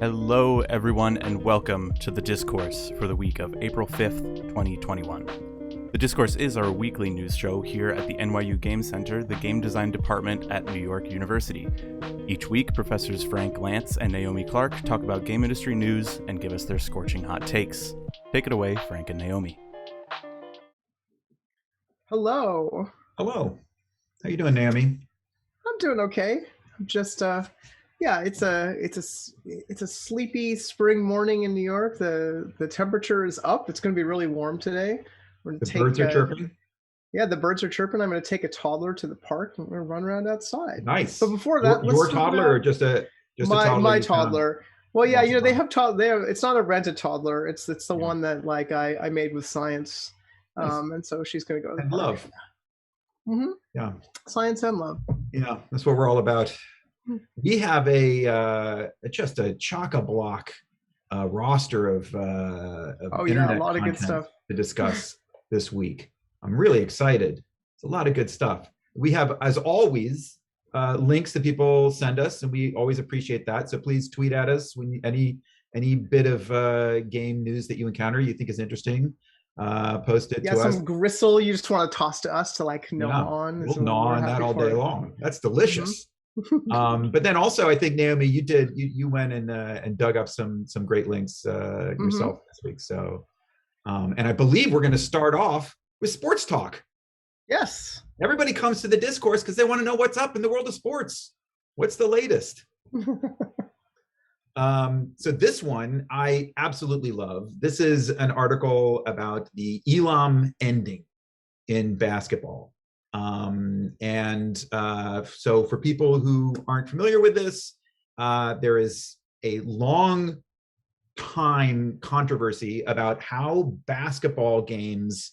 Hello, everyone, and welcome to the Discourse for the week of April 5th, 2021. The Discourse is our weekly news show here at the NYU Game Center, the game design department at New York University. Each week, Professors Frank Lantz and Naomi Clark talk about game industry news and give us their scorching hot takes. Take it away, Frank and Naomi. Hello. Hello. How you doing, Naomi? I'm doing okay. I'm just it's a sleepy spring morning in New York. The temperature is up. It's going to be really warm today. Birds are chirping? Yeah, the birds are chirping. I'm going to take a toddler to the park and we're going to run around outside. Nice. But before that, your toddler or just a toddler? My toddler. Well, yeah, they have it's not a rented toddler. It's the one that I made with science. Nice. And so she's going to go to the and park. Love. Mm-hmm. Yeah. Science and love. Yeah, that's what we're all about. We have just a chock-a-block roster of internet a lot of good content stuff to discuss this week. I'm really excited. It's a lot of good stuff. We have, as always, links that people send us, and we always appreciate that. So please tweet at us when any bit of game news that you encounter you think is interesting. Post it to us. Yeah, some gristle you just want to toss to us to gnaw on. We'll gnaw on that all day long. That's delicious. Mm-hmm. But then also, I think, Naomi, you went and dug up some great links yourself this week. So, and I believe we're going to start off with sports talk. Yes. Everybody comes to the Discourse because they want to know what's up in the world of sports. What's the latest? So this one I absolutely love. This is an article about the Elam ending in basketball. So for people who aren't familiar with this, there is a long time controversy about how basketball games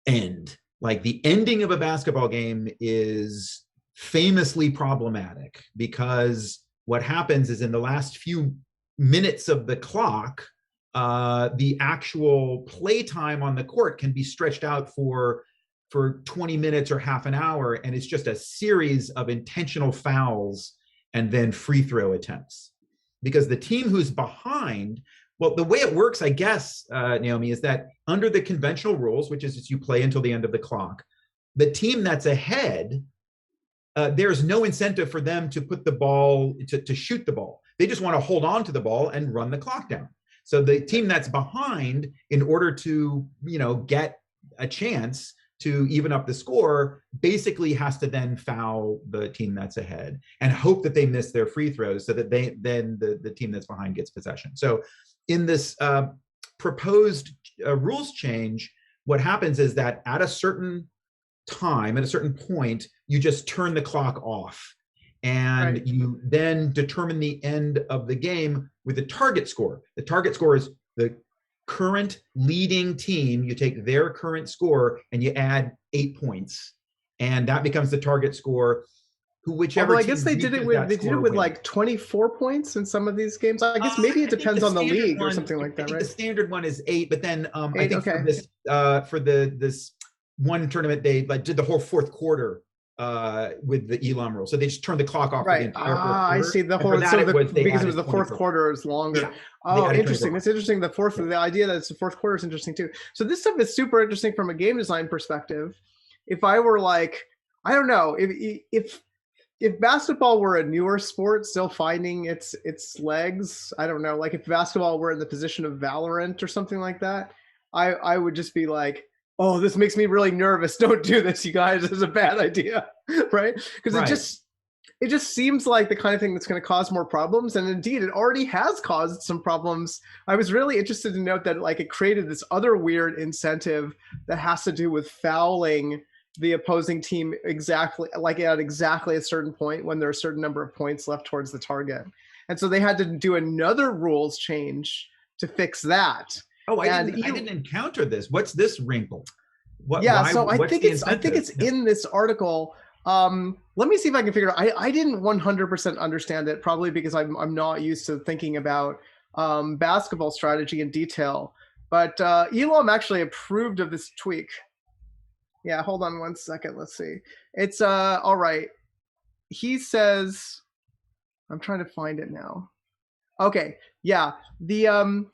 end. Like, the ending of a basketball game is famously problematic because what happens is in the last few minutes of the clock, the actual play time on the court can be stretched out for 20 minutes or half an hour, and it's just a series of intentional fouls and then free throw attempts. Because the team who's behind, well, the way it works, I guess, Naomi, is that under the conventional rules, which is you play until the end of the clock, the team that's ahead, there's no incentive for them to put the ball, to shoot the ball. They just want to hold on to the ball and run the clock down. So the team that's behind, in order to, get a chance to even up the score, basically has to then foul the team that's ahead and hope that they miss their free throws so that the team that's behind gets possession. So in this proposed rules change, what happens is that at a certain time, at a certain point, you just turn the clock off, and right. You then determine the end of the game with a target score. The target score is the current leading team. You take their current score and you add 8 points, and that becomes the target score. Whichever. I guess they did it with like 24 points in some of these games. I guess maybe it depends on the league or something like that, right? The standard one is 8, but then I think okay. for this one tournament they did the whole fourth quarter with the Elam rule. So they just turned the clock off. Right. For the entire fourth quarter. I see. Because it was the fourth quarter is longer. Yeah. Oh, interesting. It's interesting. The idea that it's the fourth quarter is interesting too. So this stuff is super interesting from a game design perspective. If I were I don't know, if basketball were a newer sport still finding its legs, I don't know, like if basketball were in the position of Valorant or something like that, I would just be like, oh, this makes me really nervous. Don't do this, you guys. It's a bad idea, right? Because it just seems like the kind of thing that's going to cause more problems. And indeed, it already has caused some problems. I was really interested to note that it created this other weird incentive that has to do with fouling the opposing team at exactly a certain point when there are a certain number of points left towards the target. And so they had to do another rules change to fix that. Oh, I didn't encounter this. What's this wrinkle? I think it's in this article. Let me see if I can figure it out. I didn't 100% understand it, probably because I'm not used to thinking about basketball strategy in detail. But Elam actually approved of this tweak. Yeah, hold on one second. Let's see. It's all right. He says, I'm trying to find it now. Okay, yeah. The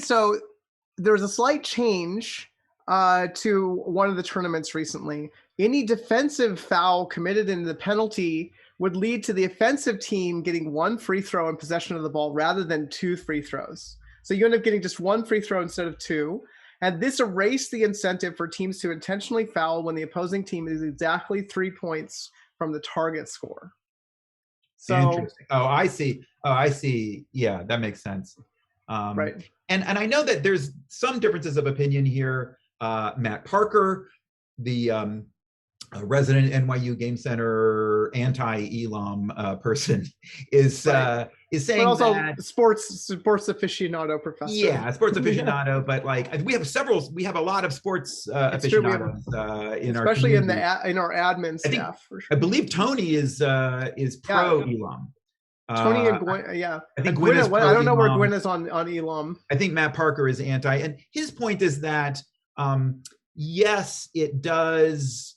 so there's a slight change to one of the tournaments recently. Any defensive foul committed in the penalty would lead to the offensive team getting one free throw in possession of the ball rather than 2 free throws. So you end up getting just 1 free throw instead of 2. And this erased the incentive for teams to intentionally foul when the opposing team is exactly 3 points from the target score. So, interesting. Oh, I see. Yeah, that makes sense. Right. And I know that there's some differences of opinion here. Matt Parker, the resident NYU Game Center anti-Elam person, is saying but also that sports aficionado professor. Yeah, sports aficionado. But like we have a lot of sports aficionados in our especially in our admin staff. For sure. I believe Tony is pro Elam. Tony and Gwen, yeah. I think Gwen is I don't know where Gwen is on Elam. I think Matt Parker is anti, and his point is that yes, it does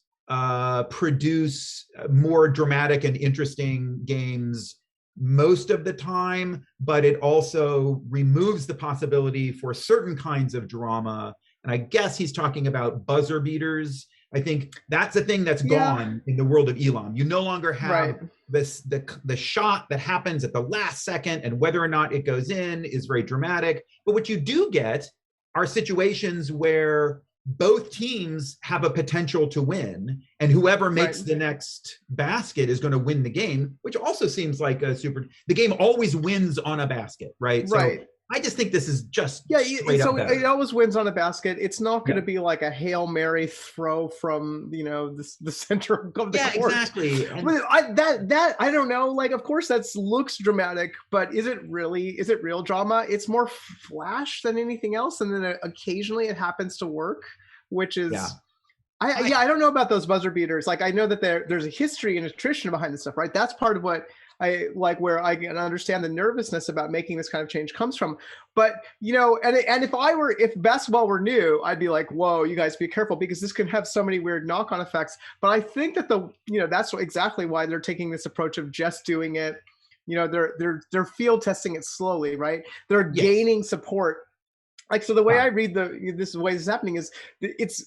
produce more dramatic and interesting games most of the time, but it also removes the possibility for certain kinds of drama. And I guess he's talking about buzzer beaters. I think that's a thing that's gone in the world of Elam. You no longer have the shot that happens at the last second, and whether or not it goes in is very dramatic. But what you do get are situations where both teams have a potential to win, and whoever makes the next basket is going to win the game, which also seems like the game always wins on a basket, right? Right. So I just think this is just so it always wins on a basket. It's not going to be like a Hail Mary throw from the center of the court. Exactly. That I don't know. Like, of course, that looks dramatic, but is it real drama? It's more flash than anything else, and then occasionally it happens to work, which is. I don't know about those buzzer beaters. Like, I know that there's a history and a tradition behind this stuff, right? That's part of what I like, where I can understand the nervousness about making this kind of change comes from. But and if basketball were new, I'd be like, whoa, you guys be careful, because this can have so many weird knock-on effects. But I think that that's exactly why they're taking this approach of just doing it. They're field testing it slowly, right? They're gaining support. Like, so the way I read this way this is happening is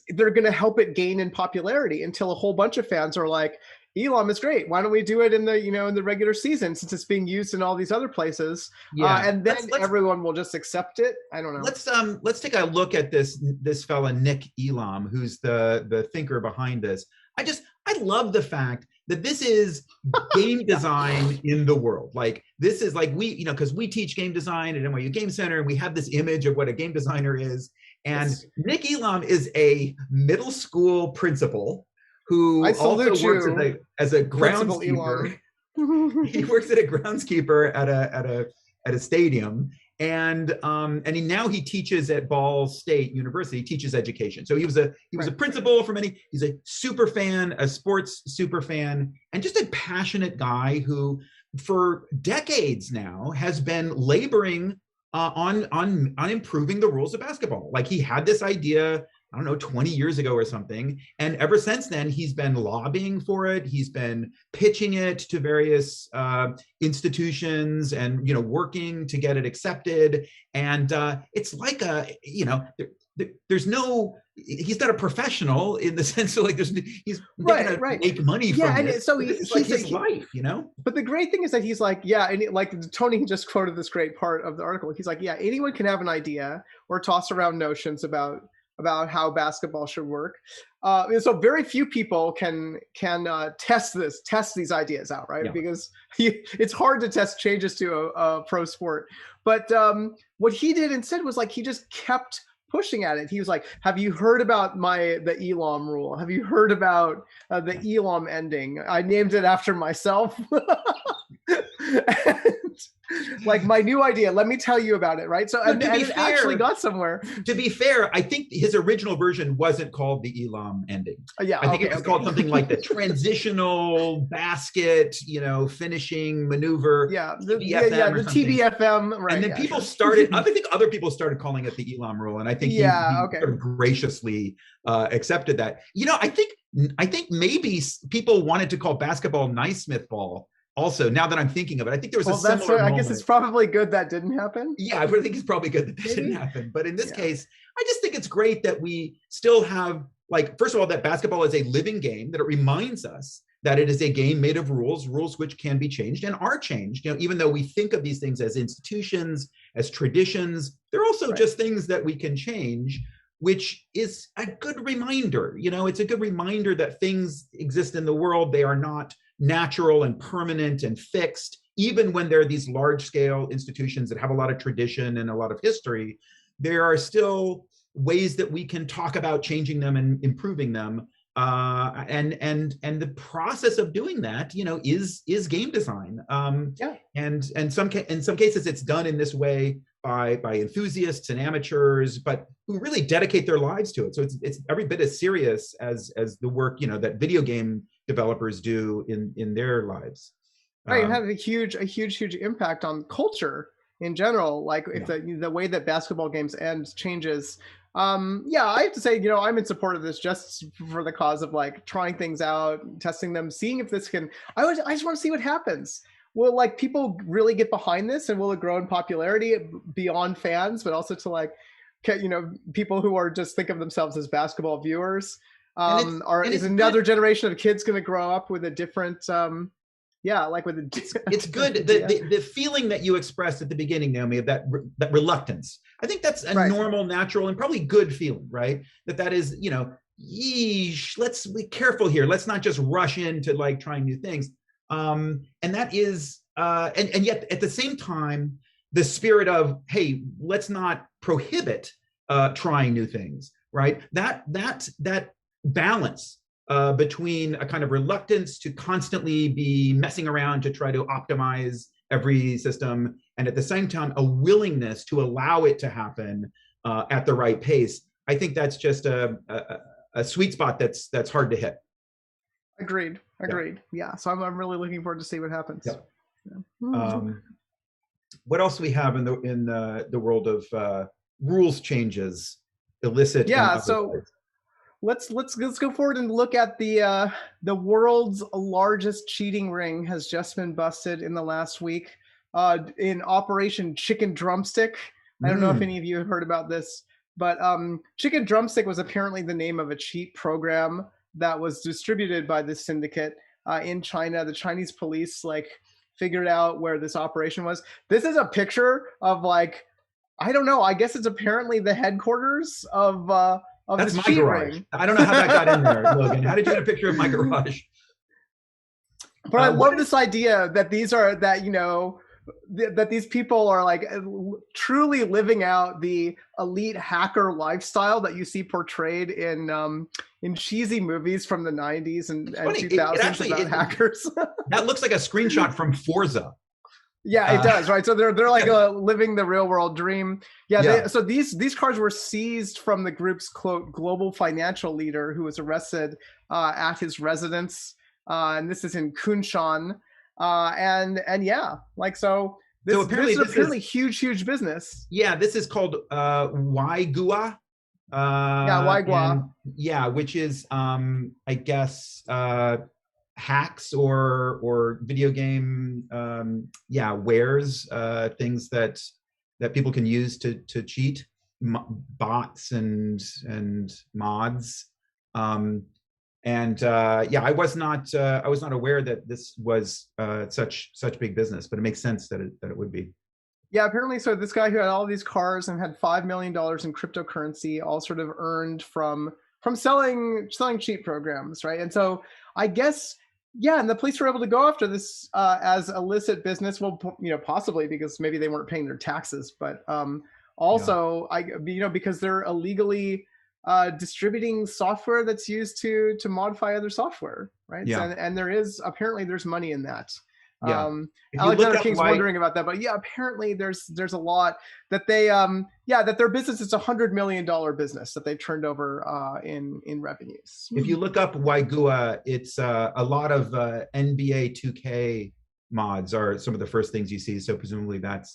they're going to help it gain in popularity until a whole bunch of fans are like, Elam is great. Why don't we do it in the regular season, since it's being used in all these other places? And then everyone will just accept it. I don't know. Let's take a look at this fella Nick Elam, who's the thinker behind this. I love the fact that this is game design in the world. Like, this is like because we teach game design at NYU Game Center, and we have this image of what a game designer is. And Nick Elam is a middle school principal who also works as a groundskeeper. He works at a groundskeeper at a stadium, and he teaches at Ball State University. He teaches education. So he was a principal for many. He's a super fan, a sports super fan, and just a passionate guy who, for decades now, has been laboring on improving the rules of basketball. Like, he had this idea, I don't know, 20 years ago or something. And ever since then, he's been lobbying for it. He's been pitching it to various institutions and, working to get it accepted. And it's like he's not a professional in the sense of, like, he's not going to make money from it. And so he's like his life, But the great thing is that he's like, and like Tony just quoted this great part of the article. He's like, anyone can have an idea or toss around notions about how basketball should work. And so very few people can test these ideas out, right? Yeah. Because it's hard to test changes to a pro sport. But what he did instead was, like, he just kept pushing at it. He was like, have you heard about the Elam rule? Have you heard about the Elam ending? I named it after myself. Like my new idea, let me tell you about it, right? So and it actually got somewhere. To be fair, I think his original version wasn't called the Elam ending. Yeah, I think it was called something like the transitional basket, finishing maneuver. Yeah, the TBFM, right? And then people started. I think other people started calling it the Elam rule, and I think he sort of graciously accepted that. I think maybe people wanted to call basketball Naismith ball. Also, now that I'm thinking of it, I think there was a similar moment. I guess it's probably good that didn't happen. Yeah, I think it's probably good that that didn't happen. But in this case, I just think it's great that we still have, first of all, that basketball is a living game, that it reminds us that it is a game made of rules which can be changed and are changed. Even though we think of these things as institutions, as traditions, they're also just things that we can change, which is a good reminder. It's a good reminder that things exist in the world. They are not natural and permanent and fixed. Even when there are these large-scale institutions that have a lot of tradition and a lot of history, there are still ways that we can talk about changing them and improving them. And the process of doing that, is game design. And in some cases, it's done in this way by enthusiasts and amateurs, but who really dedicate their lives to it. So it's every bit as serious as the work that video game developers do in their lives. Right, it had a huge impact on culture in general. Like if the way that basketball games end changes. I have to say, I'm in support of this just for the cause of trying things out, testing them, seeing if this can. I just want to see what happens. Will people really get behind this, and will it grow in popularity beyond fans, but also to people who are just think of themselves as basketball viewers? Is another generation of kids going to grow up with a different? It's good. The feeling that you expressed at the beginning, Naomi, of that reluctance. I think that's a normal, natural, and probably good feeling, right? That is, yeesh, let's be careful here. Let's not just rush into trying new things. And that is, and yet at the same time, the spirit of, hey, let's not prohibit trying new things, right? That balance between a kind of reluctance to constantly be messing around to try to optimize every system, and at the same time, a willingness to allow it to happen at the right pace. I think that's just a sweet spot that's hard to hit. Agreed. Yeah. So I'm really looking forward to see what happens. Yeah. What else do we have in the world of rules changes, illicit? Yeah. So let's go forward and look at the world's largest cheating ring has just been busted in the last week in Operation Chicken Drumstick. I don't know if any of you have heard about this, but Chicken Drumstick was apparently the name of a cheat program that was distributed by this syndicate in China. The Chinese police figured out where this operation was. This is a picture of I don't know. I guess it's apparently the headquarters of that's my garage. Ring. I don't know how that got in there, Logan. How did you get a picture of my garage? But I love this idea that that these people are truly living out the elite hacker lifestyle that you see portrayed in cheesy movies from the 90s and 2000s about hackers. That looks like a screenshot from Forza. Yeah, it does, right? So they're living the real world dream. So these cars were seized from the group's quote global financial leader, who was arrested at his residence, and this is in Kunshan. This is apparently huge business. Yeah, this is called Waigua. Waigua. Which is I guess hacks or video game wares, things that people can use to cheat, bots and mods. I was not aware that this was such big business, but it makes sense that it would be. Yeah, apparently. So this guy who had all these cars and had $5 million in cryptocurrency, all sort of earned from selling cheat programs, right? And so I guess, and the police were able to go after this as illicit business. Well, possibly because maybe they weren't paying their taxes, but because they're illegally distributing software that's used to modify other software, right? Yeah. And there's money in that. Yeah. Alexander King's wondering about that, but yeah, apparently there's a lot that they that their business is $100 million business that they've turned over in revenues. If you look up Waigua, it's a lot of NBA 2K mods are some of the first things you see. So presumably that's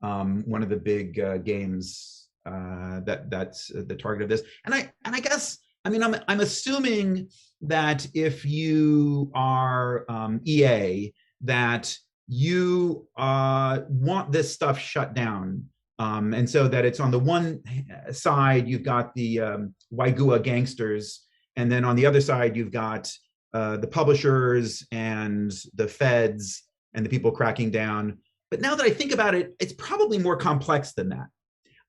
one of the big games that's the target of this. And I guess, I mean, I'm assuming that if you are EA, that you want this stuff shut down. And so that it's on the one side, you've got the Waigua gangsters, and then on the other side, you've got the publishers and the feds and the people cracking down. But now that I think about it, it's probably more complex than that.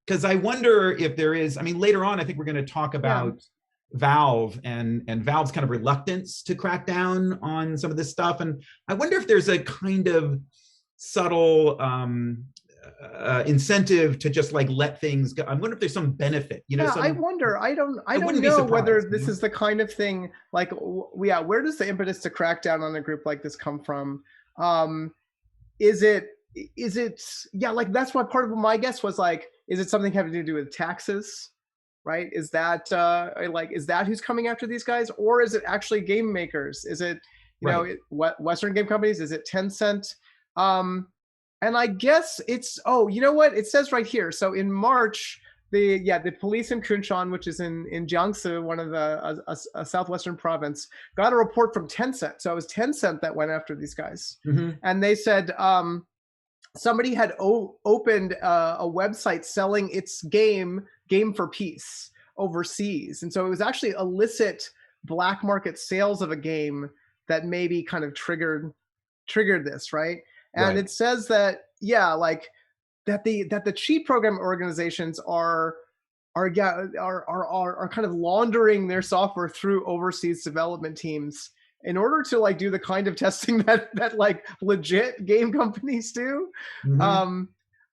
Because I wonder if there is, I mean, later on, I think we're going to talk about Valve and Valve's kind of reluctance to crack down on some of this stuff. And I wonder if there's a kind of subtle incentive to just like let things go. I wonder if there's some benefit, you know? I wonder, I don't know whether this is the kind of thing, like, where does the impetus to crack down on a group like this come from? Is it, like, that's what part of my guess was, like, is it something having to do with taxes? Right? Is that is that who's coming after these guys, or is it actually game makers? Is it Western game companies? Is it Tencent? And I guess it's you know what it says right here. So in March, the police in Kunshan, which is in Jiangsu, one of the a southwestern province, got a report from Tencent. So it was Tencent that went after these guys, and they said somebody had opened a website selling its game for Peace overseas. And so it was actually illicit black market sales of a game that maybe kind of triggered this, right? And it says that, that the cheat program organizations are kind of laundering their software through overseas development teams in order to like do the kind of testing that like legit game companies do.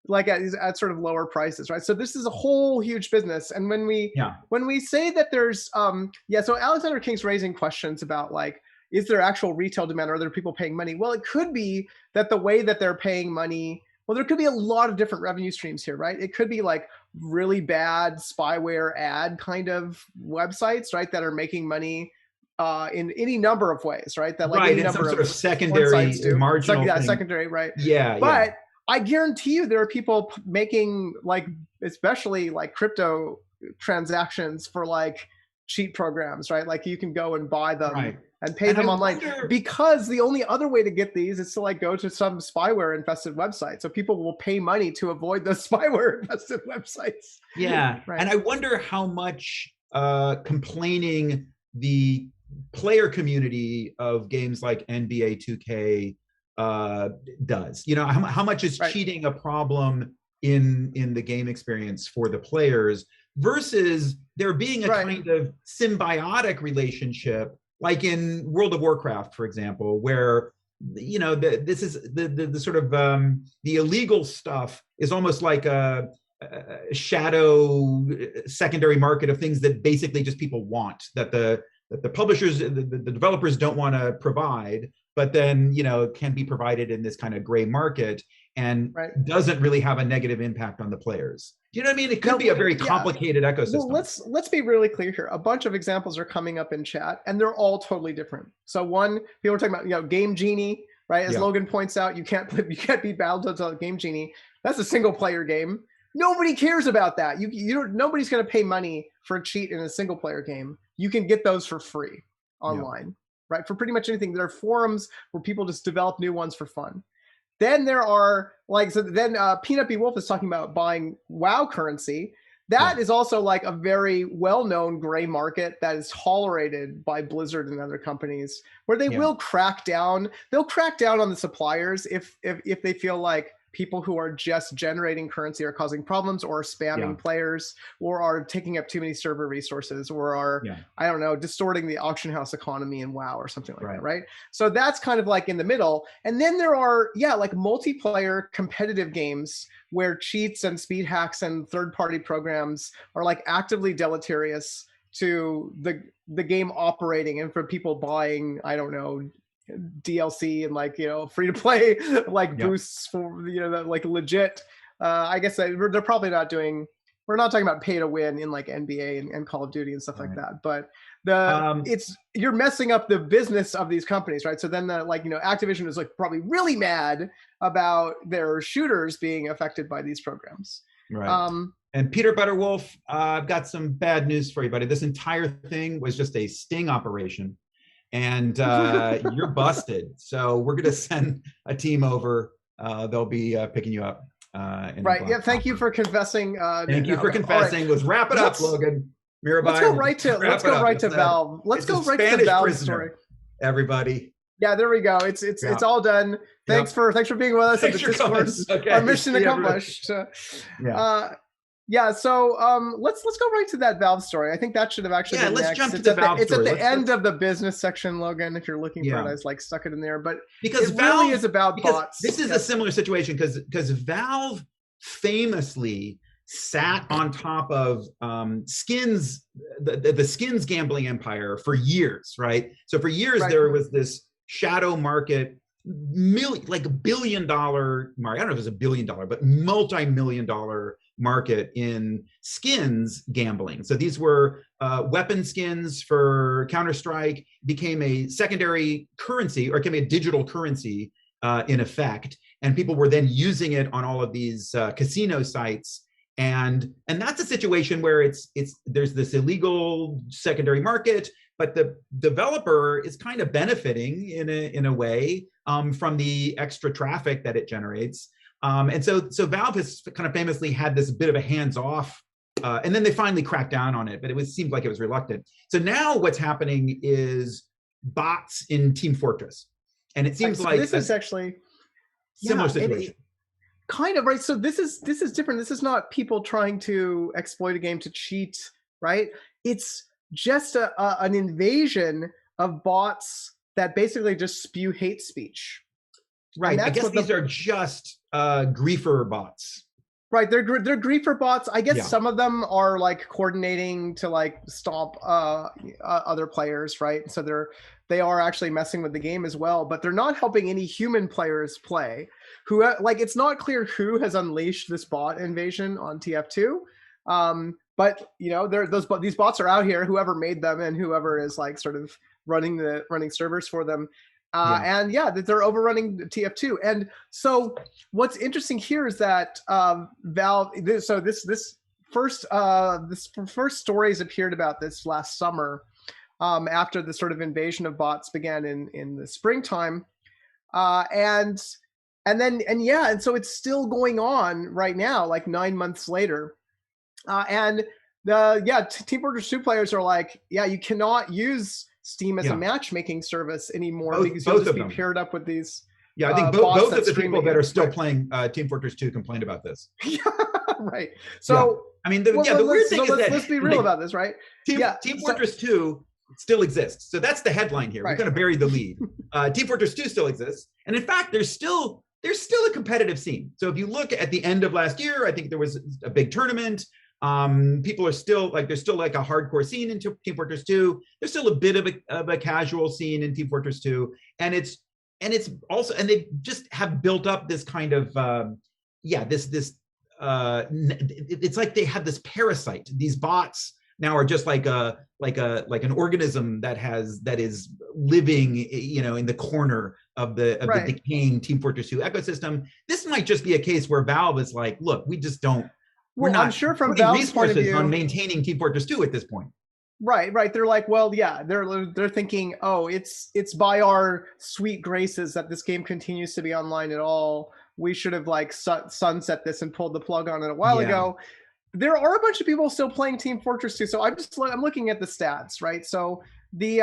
Like at sort of lower prices, right? So this is a whole huge business. And when we say that there's so Alexander King's raising questions about, like, is there actual retail demand, or are there people paying money? Well, it could be that the way that they're paying money, well, there could be a lot of different revenue streams here, right? It could be like really bad spyware ad kind of websites, right, that are making money in any number of ways, right? That like any number some sort of secondary marginal thing. Secondary, right? But I guarantee you there are people making, like, especially like crypto transactions for like cheat programs, right? Like you can go and buy them and pay them online, because the only other way to get these is to like go to some spyware infested website. So people will pay money to avoid those spyware infested websites. And I wonder how much complaining the player community of games like NBA 2K does, you know, how much is cheating a problem in the game experience for the players, versus there being a kind of symbiotic relationship, like in World of Warcraft, for example, where, you know, this is the sort of the illegal stuff is almost like a shadow secondary market of things that basically just people want, that the publishers, the developers don't want to provide, but then, you know, can be provided in this kind of gray market, and doesn't really have a negative impact on the players. Do you know what I mean? It could be a very complicated ecosystem. Well, let's be really clear here. A bunch of examples are coming up in chat, and they're all totally different. So one, people are talking about, you know, Game Genie, right? As Logan points out, you can't be Battletoads on Game Genie. That's a single player game. Nobody cares about that. Nobody's going to pay money for a cheat in a single player game. You can get those for free online, right? For pretty much anything. There are forums where people just develop new ones for fun. Then there are Peanut B Wolf is talking about buying WoW currency. That is also like a very well-known gray market that is tolerated by Blizzard and other companies, where they will crack down. They'll crack down on the suppliers if they feel like people who are just generating currency are causing problems, or spamming players, or are taking up too many server resources, or are, I don't know, distorting the auction house economy in WoW or something like that, right? So that's kind of like in the middle. And then there are, like multiplayer competitive games where cheats and speed hacks and third-party programs are like actively deleterious to the game operating, and for people buying, I don't know, DLC and like, you know, free to play like boosts for, you know, that like legit. I guess they're probably not doing. We're not talking about pay to win in like NBA and Call of Duty and stuff like that, but you're messing up the business of these companies, right? So then like, you know, Activision is like probably really mad about their shooters being affected by these programs. Right. And Peter Butterwolf, I've got some bad news for you, buddy. This entire thing was just a sting operation, and you're busted. So we're going to send a team over. They'll be picking you up. Right. Yeah. Thank you for confessing. Thank you for confessing. Right. Let's wrap it up, Logan. Mirabai, let's go right to Valve. Let's go right to the Valve story. Everybody. Yeah, there we go. It's all done. Thanks for being with us at the Discourse. Okay. Our mission accomplished. Yeah. So let's go right to that Valve story. I think that should have actually been let's next. Jump to the Valve story. It's at the end of the business section, Logan. If you're looking for it, I like stuck it in there. But because it Valve, really is about bots. This is a similar situation because Valve famously sat on top of skins, the skins gambling empire for years, right? So for years there was this shadow market, like $1 billion market. I don't know if it was $1 billion, but multi-million-dollar market in skins gambling. So these were weapon skins for Counter-Strike, became a secondary currency, or became a digital currency in effect. And people were then using it on all of these casino sites. And that's a situation where there's this illegal secondary market, but the developer is kind of benefiting in a way from the extra traffic that it generates. And so Valve has kind of famously had this bit of a hands-off, and then they finally cracked down on it, but it seemed like it was reluctant. So now what's happening is bots in Team Fortress, and it seems like this is actually similar situation. Kind of, right? So this is different. This is not people trying to exploit a game to cheat, right? It's just an invasion of bots that basically just spew hate speech. Right. I guess these are just griefer bots. Right. They're griefer bots. I guess some of them are like coordinating to like stomp other players, right? So they are actually messing with the game as well, but they're not helping any human players play. Who like it's not clear who has unleashed this bot invasion on TF2. But you know, these bots are out here, whoever made them and whoever is like sort of running servers for them. And they're overrunning TF2. And so what's interesting here is that Valve. This first stories appeared about this last summer, after the sort of invasion of bots began in the springtime, and so it's still going on right now, like 9 months later, and Team Fortress 2 players are like, you cannot use Steam as a matchmaking service anymore because you'll just be paired up with these. Yeah, I think both of the people that are still playing Team Fortress 2 complained about this. Right. So I mean, the weird thing is that let's be real about this, right? Team Fortress 2 still exists. So that's the headline here. We're going to bury the lead. Team Fortress 2 still exists, and in fact, there's still a competitive scene. So if you look at the end of last year, I think there was a big tournament. People are still like, there's still like a hardcore scene in Team Fortress 2. There's still a bit of a casual scene in Team Fortress 2, and it's also, and they just have built up this kind of it's like they have this parasite. These bots now are just like an organism that is living, in the corner of the decaying Team Fortress 2 ecosystem. This might just be a case where Valve is like, look, we just don't. We're not I'm sure from Valve's point of view on maintaining Team Fortress 2 at this point. Right. They're like, well, they're thinking, oh, it's by our sweet graces that this game continues to be online at all. We should have like sunset this and pulled the plug on it a while ago. There are a bunch of people still playing Team Fortress 2. So I'm looking at the stats, right? So the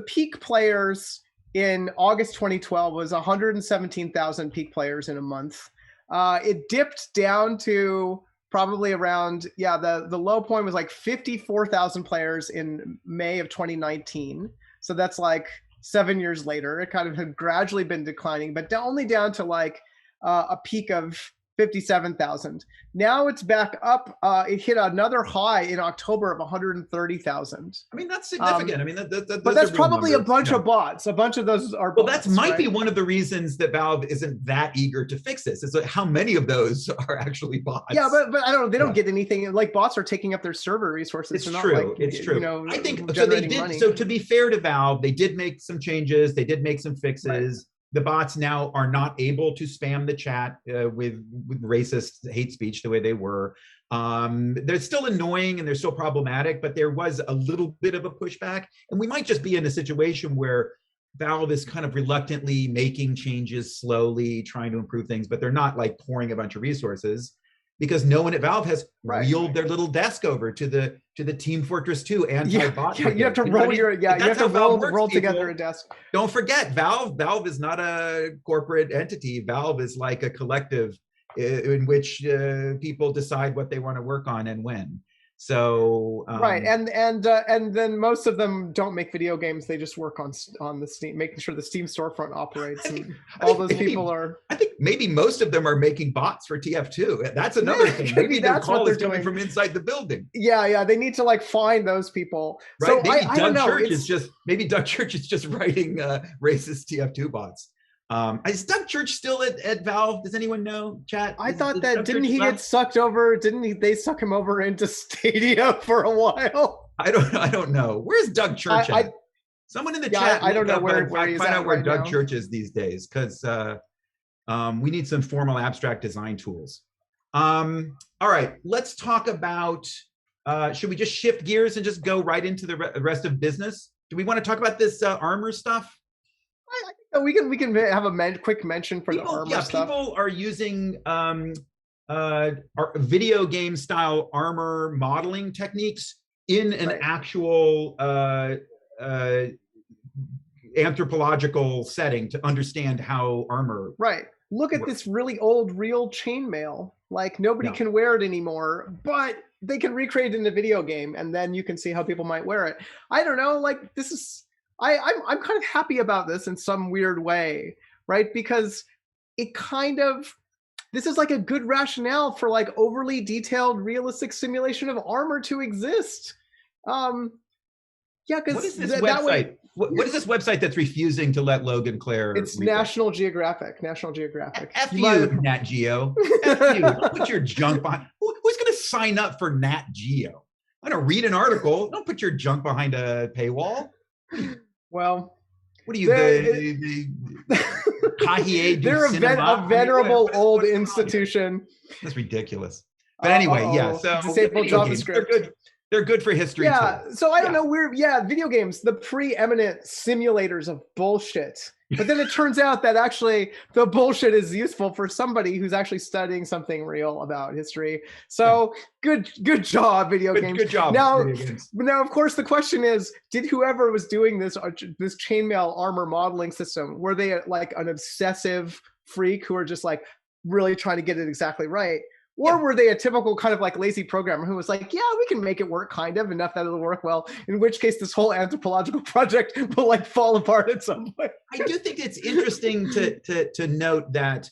peak players in August 2012 was 117,000 peak players in a month. It dipped down to probably around, the low point was like 54,000 players in May of 2019. So that's like 7 years later. It kind of had gradually been declining, but only down to like a peak of 57,000. Now it's back up. It hit another high in October of 130,000. I mean, that's significant. I mean, but that's probably a bunch of bots. A bunch of those are bots. Well, that might be one of the reasons that Valve isn't that eager to fix this. Is like how many of those are actually bots? Yeah, but I don't know. They don't get anything. Like bots are taking up their server resources. It's true. It's true. You know, I think so. They did. Money. So to be fair to Valve, they did make some changes. They did make some fixes. Right. The bots now are not able to spam the chat with racist hate speech the way they were. They're still annoying and they're still problematic, but there was a little bit of a pushback. And we might just be in a situation where Valve is kind of reluctantly making changes slowly, trying to improve things, but they're not like pouring a bunch of resources because no one at Valve has wheeled their little desk over to the Team Fortress 2 anti-bot. Yeah, you have to roll you have to roll together a desk. Don't forget, Valve is not a corporate entity. Valve is like a collective in which people decide what they want to work on and when. So right, and then most of them don't make video games. They just work on the Steam, making sure the Steam storefront operates. I think people are. I think maybe most of them are making bots for TF2. That's another thing. Maybe that's what they're doing from inside the building. Yeah, they need to like find those people. Right? So maybe Doug Church is just writing racist TF2 bots. Is Doug Church still at Valve? Does anyone know, chat? I thought that didn't he get sucked over? They suck him over into Stadia for a while? I don't know. Where's Doug Church at? Someone in the chat. I don't know where he's at. Find out where Doug Church is these days, because we need some formal abstract design tools. All right, let's talk about. Should we just shift gears and just go right into the rest of business? Do we want to talk about this armor stuff? We can have a quick mention for the armor stuff. People are using video game style armor modeling techniques in an actual anthropological setting to understand how armor. Right. Look at this really old real chainmail. Like nobody can wear it anymore, but they can recreate it in a video game, and then you can see how people might wear it. I don't know. Like this is. I'm kind of happy about this in some weird way, right? Because it this is like a good rationale for like overly detailed, realistic simulation of armor to exist. Yeah, because what is this website? What is this website that's refusing to let Logan Claire? It's National Geographic. National Geographic. F you, Nat Geo. F you. Don't put your junk behind. Who's going to sign up for Nat Geo? I'm going to read an article. Don't put your junk behind a paywall. Well, what are you? They're a venerable old institution. That's ridiculous. But anyway, So disable JavaScript. They're good for history. Yeah. Too. So I don't know. Video games, the preeminent simulators of bullshit. But then it turns out that actually the bullshit is useful for somebody who's actually studying something real about history. So good job, video games. Good job. Now, of course, the question is, did whoever was doing this chainmail armor modeling system, were they like an obsessive freak who are just like really trying to get it exactly right? Or were they a typical kind of like lazy programmer who was like, yeah, we can make it work kind of enough that it'll work well, in which case this whole anthropological project will like fall apart at some point. I do think it's interesting to note that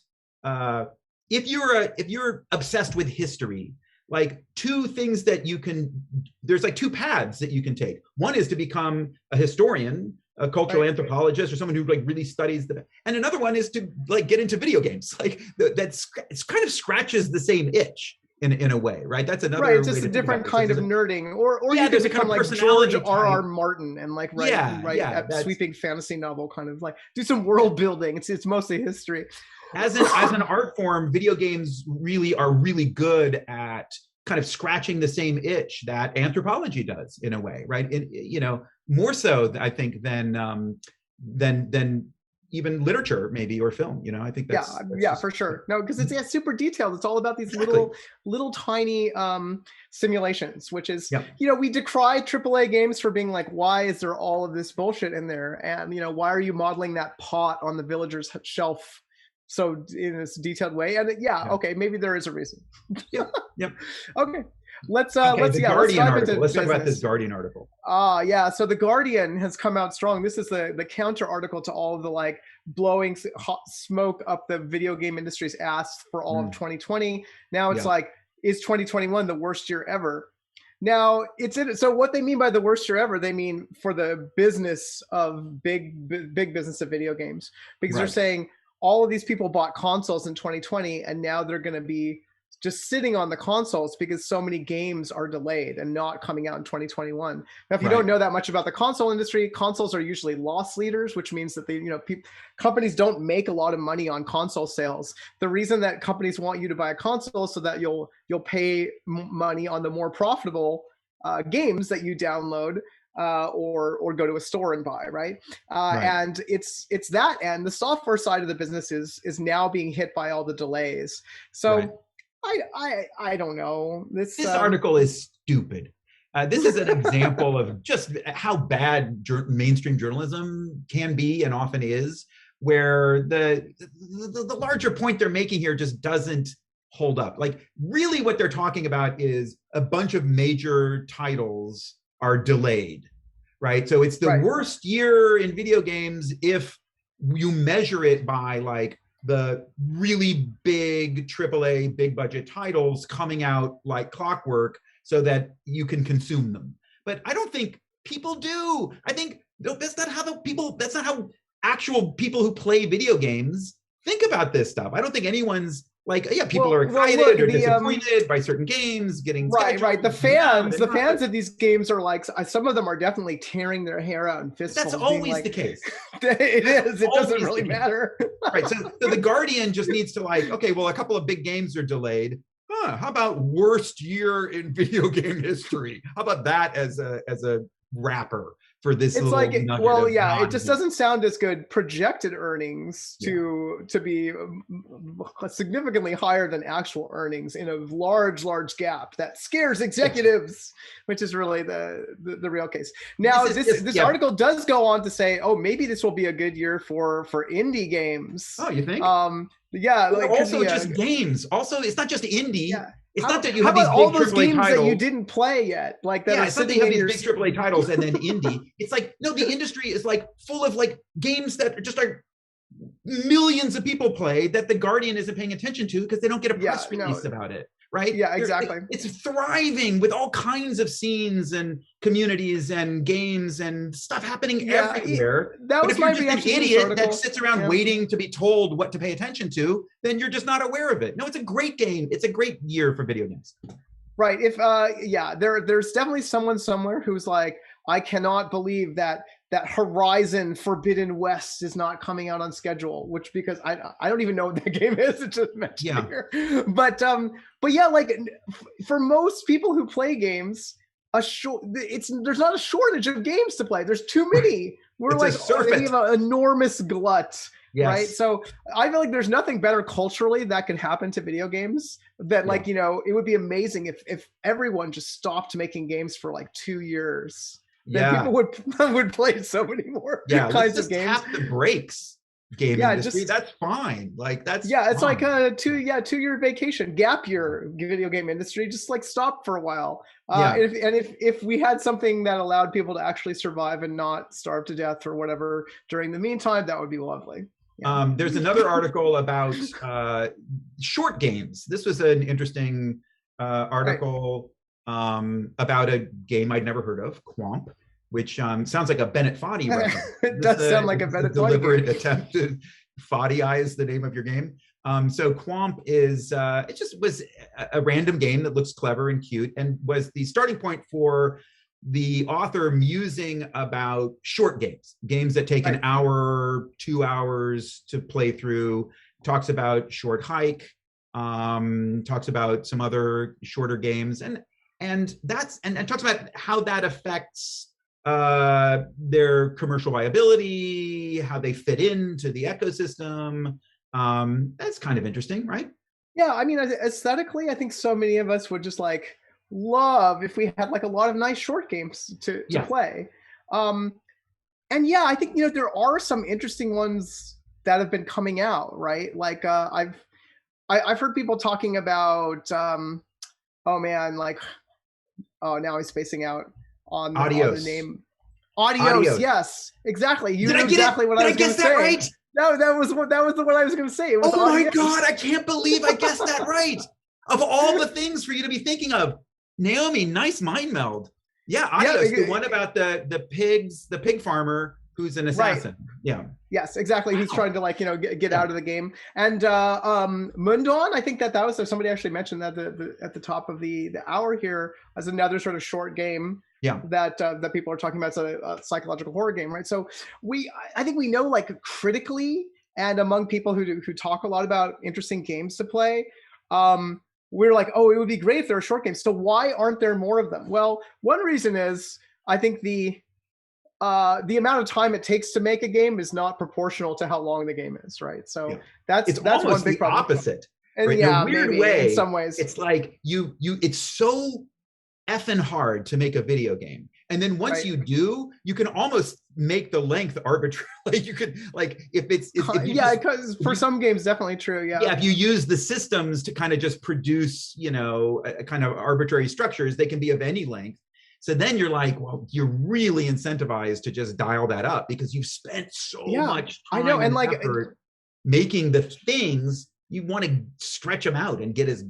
if you're obsessed with history, like there's like two paths that you can take. One is to become a historian, a cultural anthropologist, or someone who like really studies and another one is to like get into video games. Like it's kind of scratches the same itch in a way, right? That's another way. It's just a different kind of nerding, or you can become like George R.R. Martin and like write a sweeping fantasy novel, kind of like do some world building. It's mostly history. As an art form, video games are really good at kind of scratching the same itch that anthropology does in a way, right? More so, I think, than even literature, maybe, or film. I think that's for sure. No, because it's super detailed. It's all about these little tiny simulations, which is we decry AAA games for being like, why is there all of this bullshit in there? And why are you modeling that pot on the villager's shelf so in this detailed way? And okay, maybe there is a reason. Yep. Okay. Let's Guardian let's dive article. into Let's talk about business. this Guardian article. Yeah. So the Guardian has come out strong. This is the counter article to all of the like blowing hot smoke up the video game industry's ass for all of 2020. Now it's like, is 2021 the worst year ever? Now so what they mean by the worst year ever, they mean for the business of big business of video games, because they're saying all of these people bought consoles in 2020 and now they're going to be just sitting on the consoles because so many games are delayed and not coming out in 2021. Now, if you don't know that much about the console industry, consoles are usually loss leaders, which means that companies don't make a lot of money on console sales. The reason that companies want you to buy a console is so that you'll pay money on the more profitable games that you download or go to a store and buy, right? And it's that, and the software side of the business is now being hit by all the delays. So. I don't know. This article is stupid. This is an example of just how bad mainstream journalism can be and often is, where the larger point they're making here just doesn't hold up. Like, really what they're talking about is a bunch of major titles are delayed, right? So it's the worst year in video games if you measure it by like the really big AAA, big budget titles coming out like clockwork so that you can consume them. But I don't think people do. I think that's not how actual people who play video games think about this stuff. I don't think anyone's like, people are excited or disappointed by certain games getting right. The fans of these games are like, some of them are definitely tearing their hair out in fistfuls. That's always the case. It is. It doesn't really matter. Right. So the Guardian just needs to like, okay, well, a couple of big games are delayed. How about worst year in video game history? How about that as a wrapper for this? It's like, it just doesn't sound as good. Projected earnings to be significantly higher than actual earnings in a large gap that scares executives, which is really the real case. Now, this article does go on to say, maybe this will be a good year for indie games. Oh, you think? Like also just games. Also, it's not just indie. Yeah. It's not that you have these big all those AAA games titles that you didn't play yet, like that are sitting in your... these big AAA titles and then indie. It's like, no, the industry is like full of like games that are just like millions of people play that the Guardian isn't paying attention to because they don't get a press release about it, right? Yeah, exactly. It's thriving with all kinds of scenes and communities and games and stuff happening everywhere. That was my reaction. If you're just an idiot that sits around waiting to be told what to pay attention to, then you're just not aware of it. No, it's a great game. It's a great year for video games. Right. If there's definitely someone somewhere who's like, I cannot believe that Horizon Forbidden West is not coming out on schedule, because I don't even know what that game is. It's just mentioned here. But like for most people who play games, there's not a shortage of games to play. There's too many. We're we have an enormous glut. Yes. Right. So I feel like there's nothing better culturally that could happen to video games that it would be amazing if everyone just stopped making games for like 2 years. Then people would play so many more kinds of games. Tap the brakes. Game industry, that's fine. Like it's like a 2-year vacation, gap year video game industry. Just like stop for a while. If we had something that allowed people to actually survive and not starve to death or whatever during the meantime, that would be lovely. Yeah. There's another article about short games. This was an interesting article about a game I'd never heard of, Quamp, which sounds like a Bennett Foddy reference. It does sound like a Bennett Foddy deliberate attempt to Foddyize the name of your game. So Quamp is it just was a random game that looks clever and cute, and was the starting point for the author musing about short games that take an hour, 2 hours to play through. Talks about Short Hike, talks about some other shorter games, and talks about how that affects their commercial viability, how they fit into the ecosystem. That's kind of interesting, right? Yeah, I mean, aesthetically, I think so many of us would just like love if we had like a lot of nice short games to play. And I think there are some interesting ones that have been coming out, right? Like I've heard people talking about oh man, like, oh, now I'm spacing out on Adios. the name. Adios. Yes, exactly. You knew exactly what I was going to say. Right? No, that was what I was going to say. It was oh Adios. my God, I can't believe I guessed that right. Of all the things for you to be thinking of, Naomi, nice mind meld. Yeah, Adios, the one about the pig farmer who's an assassin. Right. Yeah. Yes, exactly. Wow. Who's trying to, like, get out of the game. And Mundon, I think that was somebody actually mentioned that at the top of the hour here as another sort of short game. Yeah. That people are talking about. It's a psychological horror game, right? So I think we know, like, critically and among people who talk a lot about interesting games to play, we're like, oh, it would be great if there were short games. So why aren't there more of them? Well, one reason is I think the amount of time it takes to make a game is not proportional to how long the game is, right? So that's one big problem. Opposite. And right? Yeah, in a weird maybe, way, in some ways, it's like it's so effing hard to make a video game, and then once you do, you can almost make the length arbitrary. Like you could, like, if because for some games, definitely true. Yeah, if you use the systems to kind of just produce, a kind of arbitrary structures, they can be of any length. So then you're like, well, you're really incentivized to just dial that up because you've spent so much time, I know, and like effort making the things. You want to stretch them out and get this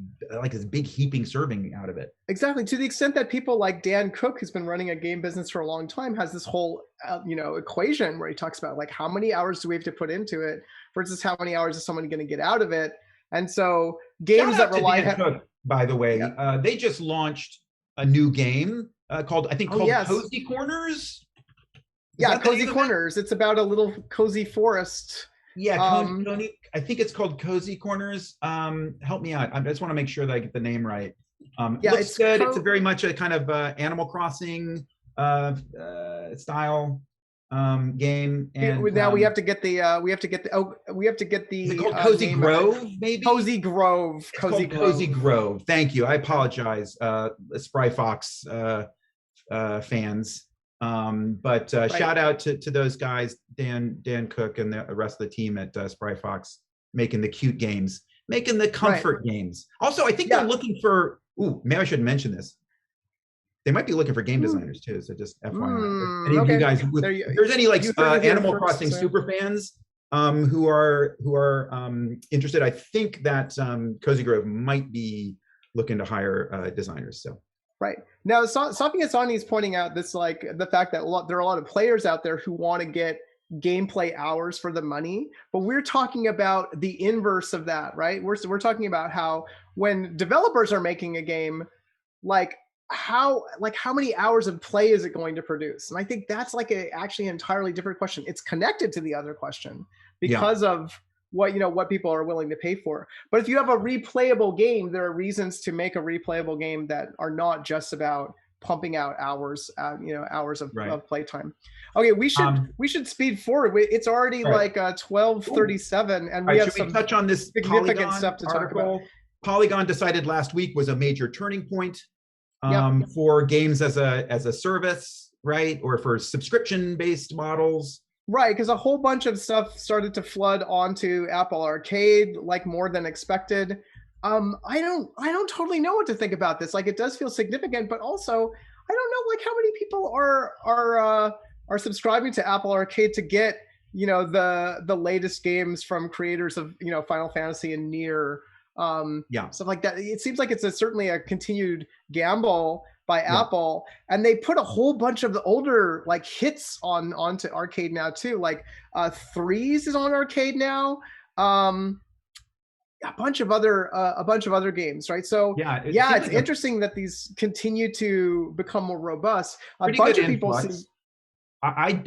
big heaping serving out of it. Exactly. To the extent that people like Dan Cook, who's been running a game business for a long time, has this whole equation where he talks about, like, how many hours do we have to put into it versus how many hours is someone going to get out of it. And so games that rely Dan Cook, by the way, they just launched a new game called Cozy Corners. Cozy Corners. It's about a little cozy forest. Yeah, I think it's called Cozy Corners. Help me out. I just want to make sure that I get the name right. Looks good. It's very much a kind of Animal Crossing style game. And now we have to get the is it called Cozy Grove, maybe? Cozy Grove. Cozy Grove. Thank you. I apologize, Spry Fox fans. But shout out to those guys, Dan Cook and the rest of the team at Spry Fox, making the cute games, making the comfort games. Also, I think they're looking for, maybe I should mention this. They might be looking for game designers too. So just FYI. Any of you guys, if there's any Animal Crossing super fans who are interested, I think that Cozy Grove might be looking to hire designers. So. Right. Now, Safi Hassani is pointing out this, like, the fact that there are a lot of players out there who want to get gameplay hours for the money, but we're talking about the inverse of that, right? We're talking about how when developers are making a game, how many hours of play is it going to produce? And I think that's actually an entirely different question. It's connected to the other question because of what people are willing to pay for. But if you have a replayable game, there are reasons to make a replayable game that are not just about pumping out hours, hours of playtime. Okay, we should speed forward. It's already 12:37, and we have should we touch on this significant stuff to talk about. Polygon decided last week was a major turning point for games as a service, right, or for subscription-based models. Right, because a whole bunch of stuff started to flood onto Apple Arcade, more than expected. I don't totally know what to think about this. It does feel significant, but also I don't know how many people are subscribing to Apple Arcade to get the latest games from creators of Final Fantasy and Nier, stuff like that. It seems like it's certainly a continued gamble by Apple, and they put a whole bunch of the older hits onto Arcade now too. Threes is on Arcade now. A bunch of other games, right? So it's interesting that these continue to become more robust. A bunch of people I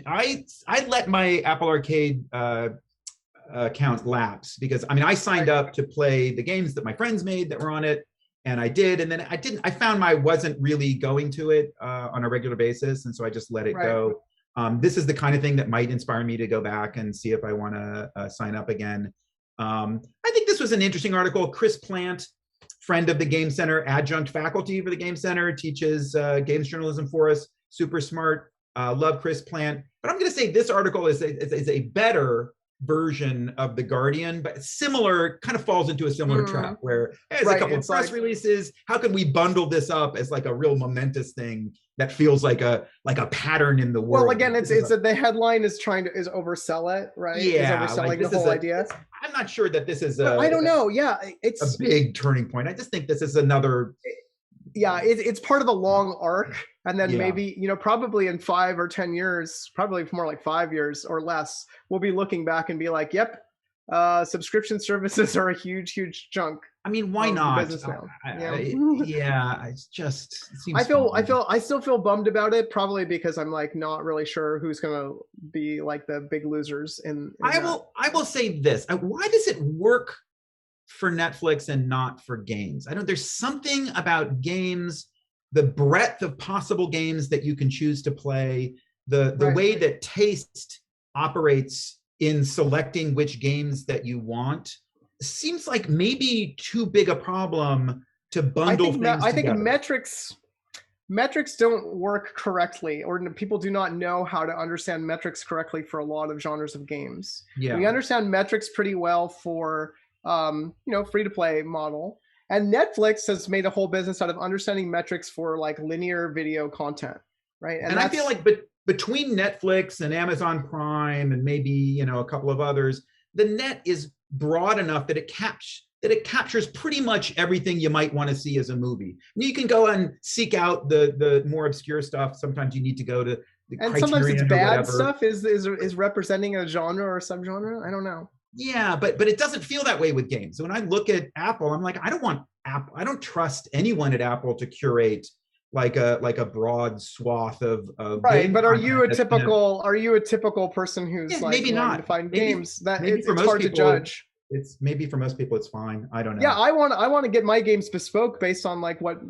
let my Apple Arcade account lapse because I signed up to play the games that my friends made that were on it. And I did, and then I found I wasn't really going to it on a regular basis, and so I just let it go. This is the kind of thing that might inspire me to go back and see if I want to sign up again. I think this was an interesting article. Chris Plant, friend of the Game Center, adjunct faculty for the Game Center, teaches games journalism for us. Super smart. Love Chris Plant. But I'm going to say this article is a better version of The Guardian, but similar, kind of falls into a similar trap where there's a couple of press releases. How can we bundle this up as like a real momentous thing that feels like a pattern in the world? Well, again, the headline is oversell it, right? Yeah, is overselling the whole idea. I'm not sure that this is I don't know. Yeah, it's a big turning point. I just think this is another. Yeah, it's part of a long arc, and then maybe, probably in 5 or 10 years, probably more like 5 years or less, we'll be looking back and be like, yep, subscription services are a huge chunk. I mean, why not? Business now. It's just. It seems I still feel bummed about it, probably because I'm like not really sure who's gonna be like the big losers in I will say this. Why does it work for Netflix and not for games? There's something about games, the breadth of possible games that you can choose to play, the way that taste operates in selecting which games that you want, seems like maybe too big a problem to bundle things together. I think metrics don't work correctly, or people do not know how to understand metrics correctly for a lot of genres of games. Yeah. We understand metrics pretty well for free-to-play model, and Netflix has made a whole business out of understanding metrics for like linear video content, right? And I feel like between Netflix and Amazon Prime and maybe a couple of others, the net is broad enough that it captures pretty much everything you might want to see as a movie. And you can go and seek out the more obscure stuff. Sometimes you need to go to the and sometimes it's bad stuff is representing a genre or subgenre. I don't know. Yeah, but it doesn't feel that way with games. So when I look at Apple, I'm like, I don't trust anyone at Apple to curate like a broad swath of right. But are you a typical person who's like maybe not to find games that it's hard to judge? It's maybe for most people it's fine. I don't know. Yeah, I want to get my games bespoke based on like what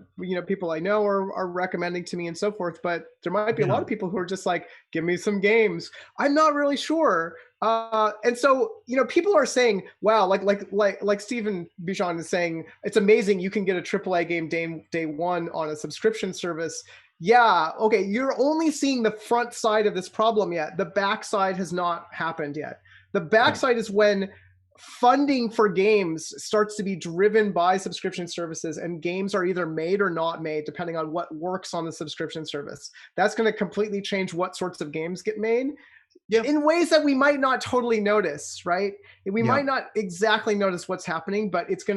people I know are recommending to me and so forth. But there might be a lot of people who are just like, give me some games. I'm not really sure. And so people are saying, wow, like Stephen Bijan is saying, it's amazing you can get a AAA game day one on a subscription service. Yeah, okay, you're only seeing the front side of this problem yet. The backside has not happened yet. The backside is when funding for games starts to be driven by subscription services, and games are either made or not made depending on what works on the subscription service. That's going to completely change what sorts of games get made in ways that we might not totally notice, right? We might not exactly notice what's happening, but it's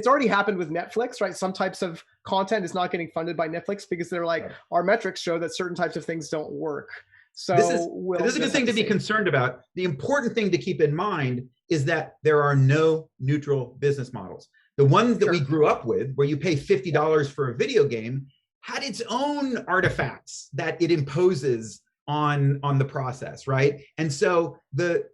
already happened with Netflix, right? Some types of content is not getting funded by Netflix because they're like, our metrics show that certain types of things don't work. So this is a good thing to be concerned about. The important thing to keep in mind is that there are no neutral business models. The ones that we grew up with, where you pay $50 for a video game, had its own artifacts that it imposes on the process, right? And so the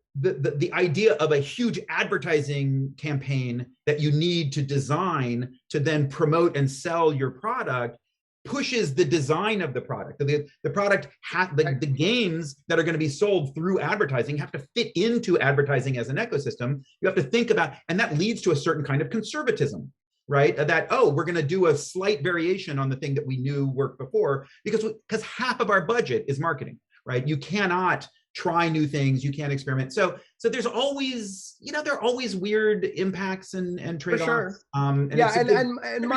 idea of a huge advertising campaign that you need to design to then promote and sell your product pushes the design of the product. The product, the games that are going to be sold through advertising have to fit into advertising as an ecosystem. You have to think about, and that leads to a certain kind of conservatism, right? That, we're going to do a slight variation on the thing that we knew worked before because half of our budget is marketing, right? You cannot try new things, you can't experiment. So there's always, there are always weird impacts and trade-offs. For sure. And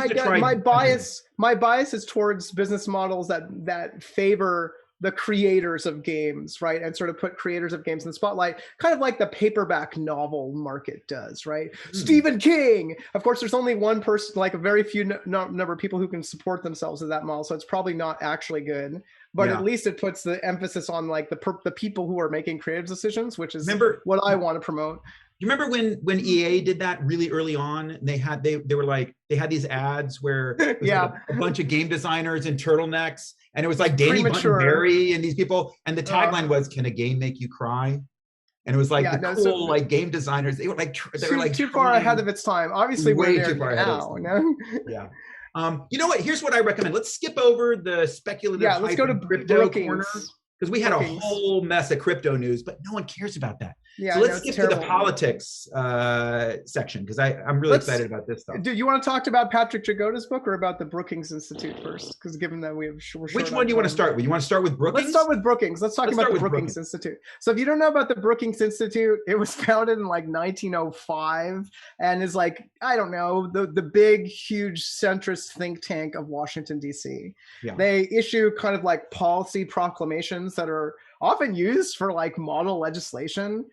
my bias is towards business models that favor the creators of games, right? And sort of put creators of games in the spotlight, kind of like the paperback novel market does, right? Stephen King. Of course, there's only one person, like a very few number of people who can support themselves as that model. So it's probably not actually good, but at least it puts the emphasis on like the people who are making creative decisions, which is what I want to promote. You remember when EA did that really early on? They had these ads where it was like a bunch of game designers in turtlenecks, and it was like Danny Bunbury and these people, and the tagline was, "Can a game make you cry?" And it was like like game designers. They were like too far ahead of its time. Obviously, way we're there too far now. Yeah. You know what? Here's what I recommend. Let's skip over the speculative. Let's go to crypto Brookings. corner, because we had a whole mess of crypto news, but no one cares about that. Yeah, so let's skip to the politics section, because I'm really excited about this stuff. Do you want to talk about Patrick Jagoda's book or about the Brookings Institute first? Because given that which one do you want to start with? You want to start with Brookings? Let's start with Brookings. Let's talk about the Brookings Institute. So if you don't know about the Brookings Institute, it was founded in like 1905 and is like, I don't know, the big, huge centrist think tank of Washington, D.C. Yeah. They issue kind of like policy proclamations that are often used for like model legislation.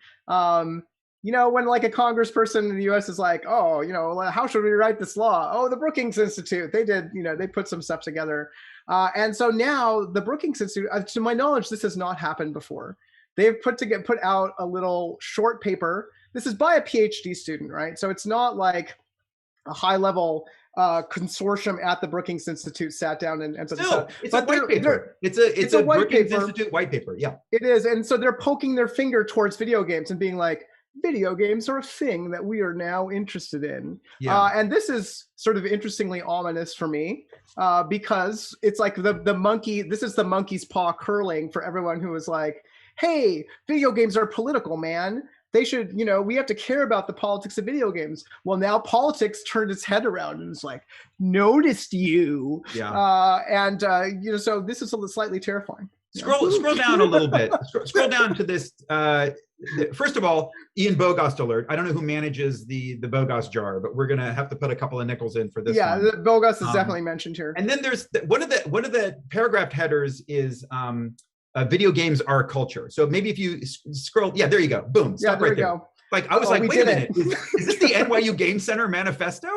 You know, when like a congressperson in the US is like, oh, you know, how should we write this law? Oh, the Brookings Institute, they did, you know, they put some stuff together. And so now the Brookings Institute, to my knowledge, this has not happened before. They've put out a little short paper. This is by a PhD student, right? So it's not like a high level consortium at the Brookings Institute sat down and put this out. It's a white paper. It's a Brookings Institute white paper. Yeah, it is. And so they're poking their finger towards video games and being like, video games are a thing that we are now interested in. Yeah. And this is sort of interestingly ominous for me because it's like the monkey, this is the monkey's paw curling for everyone who is like, hey, video games are political, man. They should, you know, we have to care about the politics of video games. Well, now politics turned its head around and it's like, noticed you. Yeah. You know, so this is slightly terrifying. Scroll down a little bit. Scroll down to this. First of all, Ian Bogost alert. I don't know who manages the Bogost jar, but we're gonna have to put a couple of nickels in for this. Yeah, one. Bogost is definitely mentioned here. And then there's one of the paragraph headers is video games are culture. So maybe if you scroll, yeah, there you go. Boom. Stop right there. Go. Like I was like, wait a minute, is this the NYU Game Center manifesto?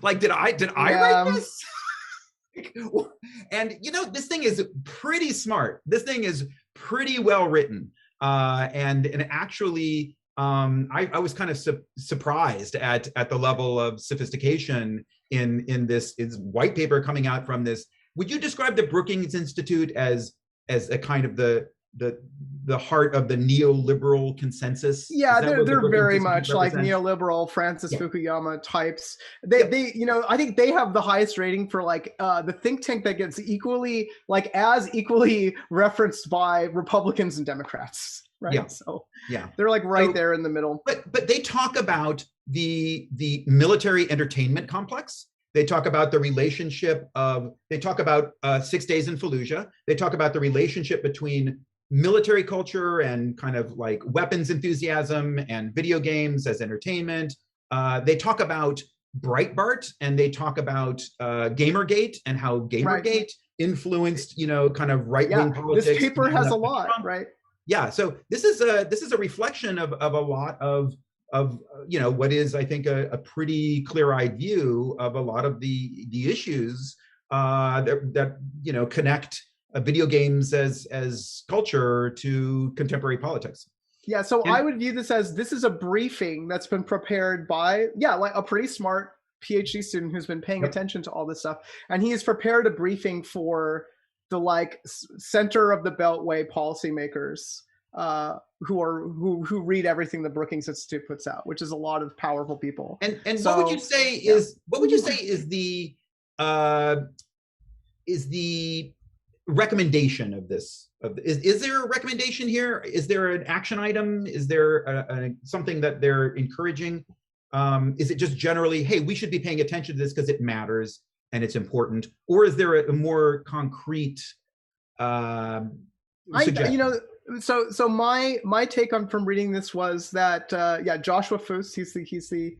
Like, did I write this? And you know, this thing is pretty smart. This thing is pretty well written, and actually, I was kind of surprised at the level of sophistication in this white paper coming out from this. Would you describe the Brookings Institute as a kind of the heart of the neoliberal consensus? Yeah, they're very much like neoliberal Francis Fukuyama types. They you know, I think they have the highest rating for like the think tank that gets equally referenced by Republicans and Democrats. Right. Yeah. So yeah, they're like right there in the middle. But they talk about the military entertainment complex. They talk about the relationship they talk about 6 Days in Fallujah. They talk about the relationship between military culture and kind of like weapons enthusiasm and video games as entertainment. They talk about Breitbart and they talk about Gamergate and how Gamergate influenced, you know, kind of right-wing politics. This paper has a lot, right? Yeah, so this is a reflection of a lot of you know, what is, I think, a pretty clear-eyed view of a lot of the issues that you know, connect video games as culture to contemporary politics. Yeah, so I would view this as this is a briefing that's been prepared by like a pretty smart PhD student who's been paying attention to all this stuff, and he has prepared a briefing for the like center of the Beltway policymakers who read everything the Brookings Institute puts out, which is a lot of powerful people. And so, what would you say is the recommendation of this? Is there a recommendation here? Is there an action item? Is there something that they're encouraging? Is it just generally, hey, we should be paying attention to this because it matters and it's important? Or is there a more concrete suggestion? You know, so my take on from reading this was that Joshua Foose, he's the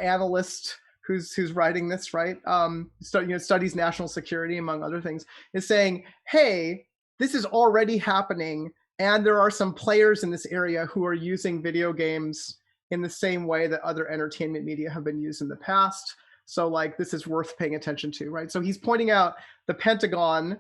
analyst who's writing this, right? Studies national security among other things, is saying, hey, this is already happening, and there are some players in this area who are using video games in the same way that other entertainment media have been used in the past. So like this is worth paying attention to, right? So he's pointing out the Pentagon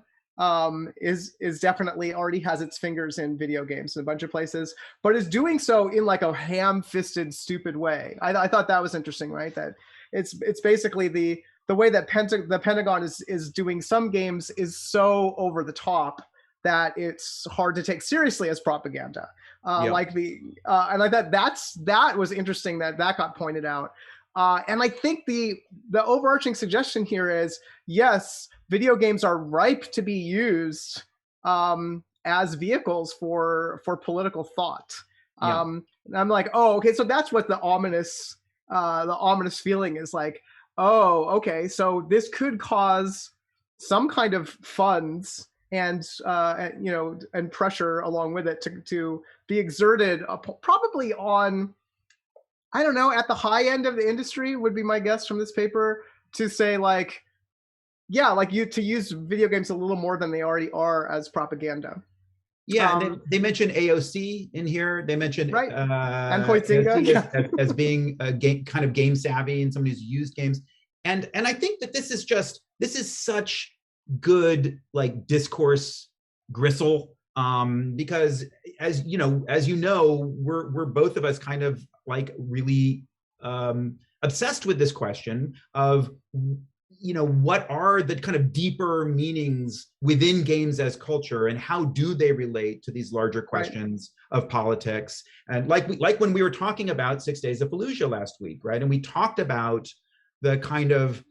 is definitely already has its fingers in video games in a bunch of places, but is doing so in like a ham-fisted, stupid way. I thought that was interesting, right? That it's basically the way that the Pentagon is doing some games is so over the top that it's hard to take seriously as propaganda. Like and I thought that was interesting that got pointed out. And I think the overarching suggestion here is, yes, video games are ripe to be used as vehicles for political thought. And I'm like, oh, okay, so that's what the ominous feeling is like. Oh, okay, so this could cause some kind of funds and and pressure along with it to be exerted probably on, I don't know, at the high end of the industry would be my guess from this paper, to say like, yeah, like to use video games a little more than they already are as propaganda. Yeah, and they mention AOC in here. They mention right. Endpoint Zynga as being a kind of game savvy and somebody who's used games. And I think that this is such good like discourse gristle, because as you know, we're both of us kind of like really obsessed with this question of, what are the kind of deeper meanings within games as culture, and how do they relate to these larger questions of politics? And like when we were talking about 6 Days of Fallujah last week, right? And we talked about the kind of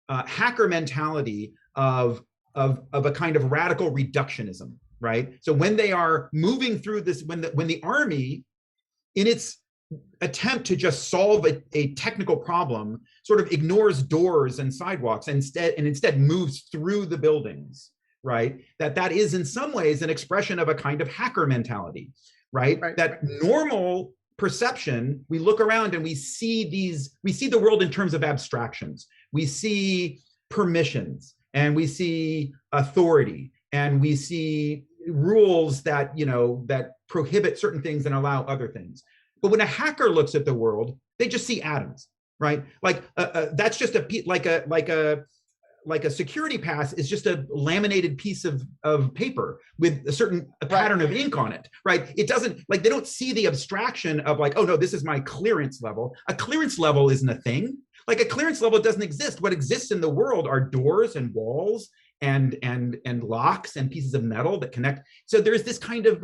hacker mentality of a kind of radical reductionism, right? So when they are moving through this, when the army, in its attempt to just solve a technical problem, sort of ignores doors and sidewalks and instead moves through the buildings, right? That is in some ways an expression of a kind of hacker mentality, right? That normal perception, we look around and we see the world in terms of abstractions. We see permissions, and we see authority, and we see rules that that prohibit certain things and allow other things. But when a hacker looks at the world, they just see atoms, right? Like that's just like a security pass is just a laminated piece of paper with a certain pattern of ink on it, right? It doesn't, like, they don't see the abstraction of like, oh no, this is my clearance level. A clearance level isn't a thing. Like a clearance level doesn't exist. What exists in the world are doors and walls and locks and pieces of metal that connect. So there's this kind of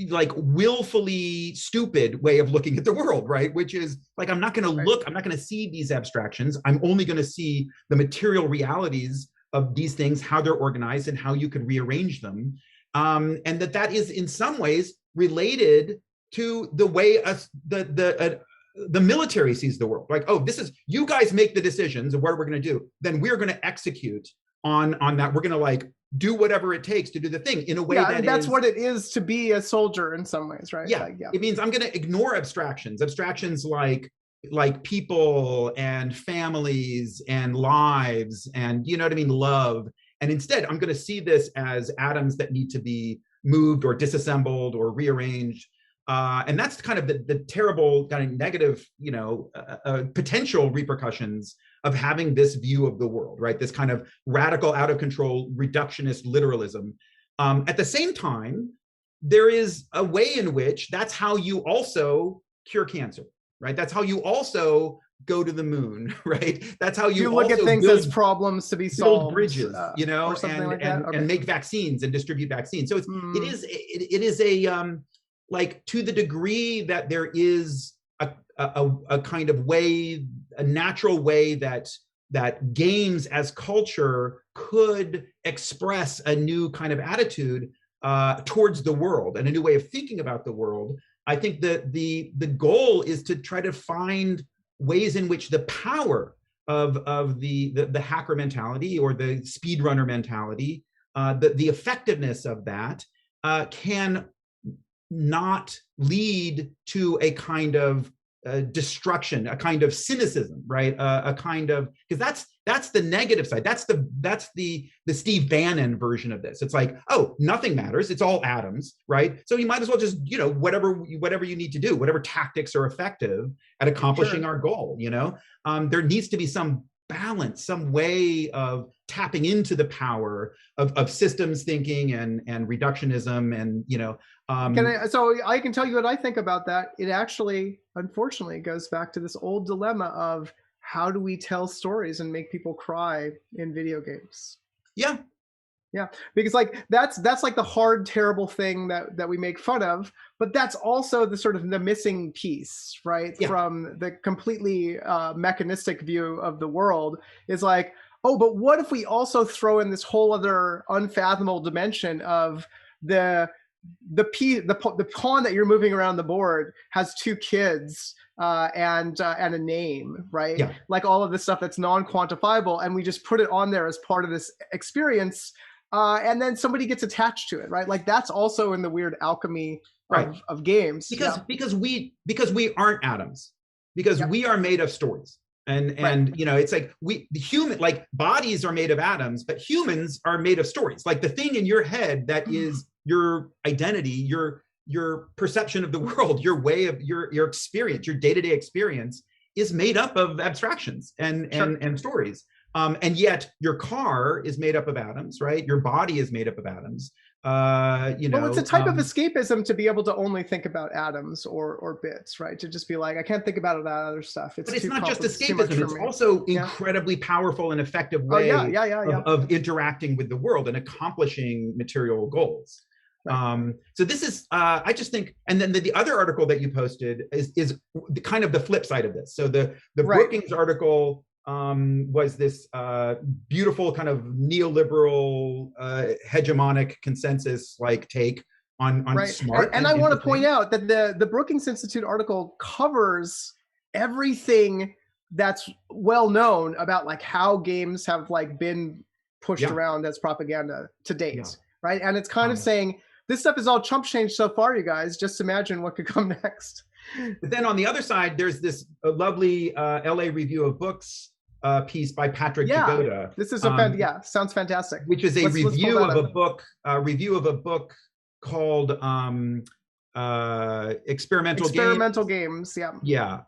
like willfully stupid way of looking at the world, right? Which is like, I'm not going to look, I'm not going to see these abstractions. I'm only going to see the material realities of these things, how they're organized and how you could rearrange them. And that is in some ways related to the way the military sees the world. Like, oh, this is, you guys make the decisions of what we're going to do. Then we're going to execute on that. We're going to like do whatever it takes to do the thing in a way that's what it is to be a soldier in some ways, right? Yeah, it means I'm going to ignore abstractions like people and families and lives and, you know what I mean, love. And instead, I'm going to see this as atoms that need to be moved or disassembled or rearranged. And that's kind of the terrible kind of negative, potential repercussions of having this view of the world, right? This kind of radical, out of control, reductionist literalism. At the same time, there is a way in which that's how you also cure cancer, right? That's how you also go to the moon, right? That's how you look at things as problems to be solved, build bridges, and make vaccines and distribute vaccines. So it is a like, to the degree that there is a kind of way, a natural way that games as culture could express a new kind of attitude towards the world and a new way of thinking about the world. I think that the goal is to try to find ways in which the power of the hacker mentality or the speedrunner mentality, the effectiveness of that can not lead to a kind of destruction, a kind of cynicism, right? A kind of, because that's the negative side. That's the Steve Bannon version of this. It's like, oh, nothing matters. It's all atoms, right? So you might as well just, whatever you need to do, whatever tactics are effective at accomplishing our goal. There needs to be some balance, some way of tapping into the power of systems thinking and reductionism and so I can tell you what I think about that. It actually, unfortunately, goes back to this old dilemma of how do we tell stories and make people cry in video games? Yeah, because like that's like the hard, terrible thing that we make fun of, but that's also the sort of the missing piece, right? From the completely mechanistic view of the world is like, oh, but what if we also throw in this whole other unfathomable dimension of the the pawn that you're moving around the board has two kids and a name, right? Yeah. Like all of this stuff that's non-quantifiable, and we just put it on there as part of this experience, and then somebody gets attached to it, right? Like that's also in the weird alchemy of games. Because we aren't atoms, because we are made of stories. And you know, it's like the human, like bodies are made of atoms, but humans are made of stories. Like the thing in your head that is your identity, your perception of the world, your way of your experience, your day-to-day experience is made up of abstractions and stories. And yet your car is made up of atoms, right? Your body is made up of atoms. You know, well, it's a type of escapism to be able to only think about atoms or bits, right? To just be like, I can't think about that other stuff. But it's not just escapism; it's also incredibly powerful and effective way of interacting with the world and accomplishing material goals. Right. So this is, I just think, and then the other article that you posted is the kind of the flip side of this. So the Brookings article was this beautiful kind of neoliberal hegemonic consensus like take on smart. And I want to point out that the Brookings Institute article covers everything that's well known about like how games have like been pushed around as propaganda to date, right? And it's kind of saying this stuff is all chump change so far, you guys. Just imagine what could come next. But then on the other side, there's this lovely LA Review of Books piece by Patrick Jagoda. This is sounds fantastic. Which is a review of a book called Experimental Games. Yeah.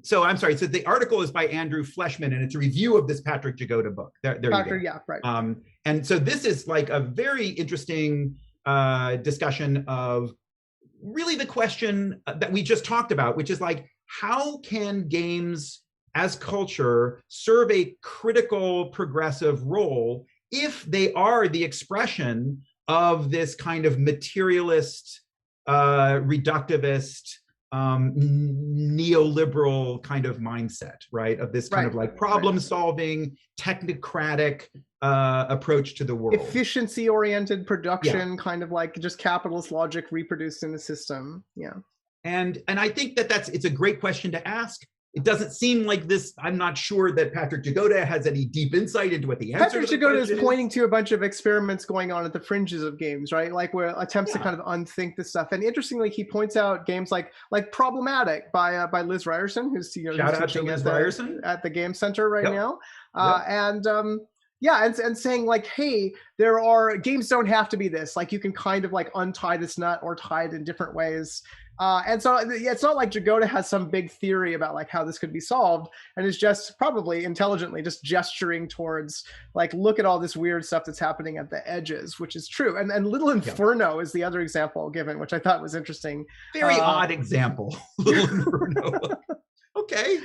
So I'm sorry. So the article is by Andrew Fleshman, and it's a review of this Patrick Jagoda book. There you go. Yeah, right. And so this is like a very interesting discussion of really the question that we just talked about, which is like, how can games as culture serve a critical progressive role if they are the expression of this kind of materialist, reductivist, neoliberal kind of mindset, right? Of this kind of like problem solving, technocratic approach to the world. Efficiency oriented production, kind of like just capitalist logic reproduced in the system. Yeah. And I think it's a great question to ask. It doesn't seem like this. I'm not sure that Patrick Jagoda has any deep insight into what the answer Patrick Jagoda is pointing to a bunch of experiments going on at the fringes of games, right? Like where attempts to kind of unthink this stuff. And interestingly, he points out games like Problematic by Liz Ryerson, who's teaching at the Game Center right now. And saying like, hey, there are games don't have to be this. Like you can kind of like untie this nut or tie it in different ways. And so it's not like Jagoda has some big theory about like how this could be solved, and is just probably intelligently just gesturing towards like, look at all this weird stuff that's happening at the edges, which is true. And Little Inferno is the other example given, which I thought was interesting. Very odd example. Little Inferno. Okay.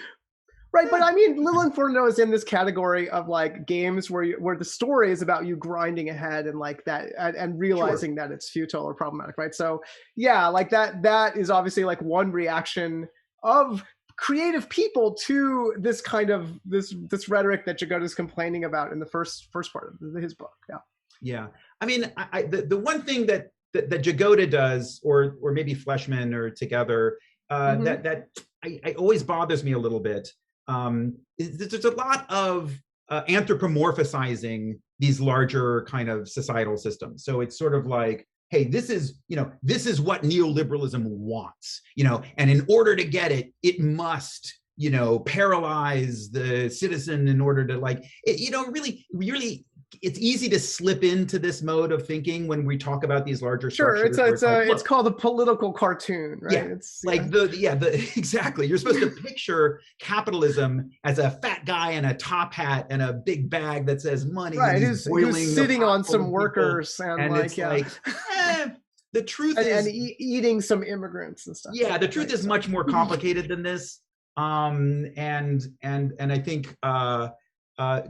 Right, but I mean, Little Inferno is in this category of like games where the story is about you grinding ahead and like that and realizing that it's futile or problematic, right? So yeah, like that is obviously like one reaction of creative people to this kind of this rhetoric that Jagoda is complaining about in the first part of his book. Yeah. I mean, the one thing that Jagoda does, or maybe Fleshman or together, that I always bothers me a little bit. There's a lot of anthropomorphizing these larger kind of societal systems. So it's sort of like, hey, this is what neoliberalism wants, and in order to get it, it must, paralyze the citizen in order to really, it's easy to slip into this mode of thinking when we talk about these larger structures. It's called a political cartoon, right? Exactly. You're supposed to picture capitalism as a fat guy in a top hat and a big bag that says money. Right, who's sitting on some workers and the truth is eating some immigrants and stuff. Yeah, the truth is much more complicated than this. And I think